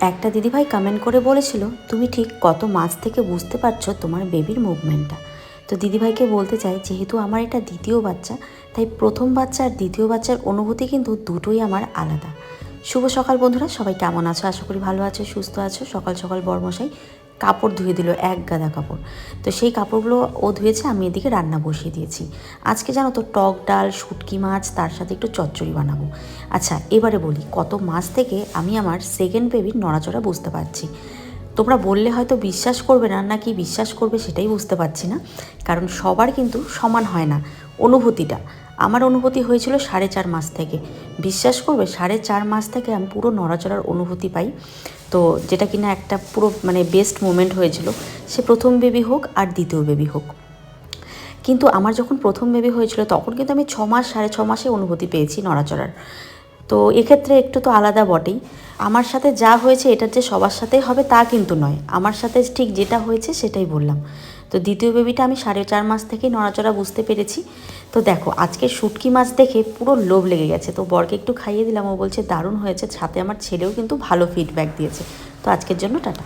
একটা দিদিভাই কমেন্ট করে বলেছিল, তুমি ঠিক কত মাস থেকে বুঝতে পারছো তোমার বেবির মুভমেন্টটা। তো দিদিভাইকে বলতে চাই, যেহেতু আমার এটা দ্বিতীয় বাচ্চা, তাই প্রথম বাচ্চা আর দ্বিতীয় বাচ্চার অনুভূতি কিন্তু দুটোই আমার আলাদা। শুভ সকাল বন্ধুরা, সবাই কেমন আছো? আশা করি ভালো আছো, সুস্থ আছো। সকাল সকাল বড়মশাই কাপড় ধুয়ে দিল, এক গাদা কাপড়। তো সেই কাপড়গুলো ও ধুয়েছে, আমি এদিকে রান্না বসিয়ে দিয়েছি। আজকে জানো তো, টক ডাল, শুটকি মাছ, তার সাথে একটু চচ্চড়ি বানাবো। আচ্ছা, এবারে বলি, কত মাস থেকে আমি আমার সেকেন্ড বেবির নড়াচড়া বুঝতে পারছি। তোমরা বললে হয়তো বিশ্বাস করবে না, নাকি বিশ্বাস করবে সেটাই বুঝতে পারছি না, কারণ সবার কিন্তু সমান হয় না অনুভূতিটা। আমার অনুভূতি হয়েছিল 4.5 মাস থেকে। বিশ্বাস করবে, 4.5 মাস থেকে আমি পুরো নড়াচড়ার অনুভূতি পাই। তো যেটা কিনা একটা পুরো বেস্ট মোমেন্ট হয়েছিল, সে প্রথম বেবি হোক আর দ্বিতীয় বেবি হোক। কিন্তু আমার যখন প্রথম বেবি হয়েছিল তখন কিন্তু আমি 6 মাস 6.5 মাসে অনুভূতি পেয়েছি নড়াচড়ার। তো এক্ষেত্রে একটু তো আলাদা বটেই। আমার সাথে যা হয়েছে এটা যে সবার সাথেই হবে তা কিন্তু নয়, আমার সাথে ঠিক যেটা হয়েছে সেটাই বললাম। তো দ্বিতীয় বেবিটা আমি 4.5 মাস থেকেই নড়াচড়া বুঝতে পেরেছি। তো দেখো, আজকে শুটকি মাছ দেখে পুরো লোভ লেগে গেছে। তো বরকে একটু খাইয়ে দিলাম, ও বলছে দারুণ হয়েছে। সাথে আমার ছেলেও কিন্তু ভালো ফিডব্যাক দিয়েছে। তো আজকের জন্য টাটা।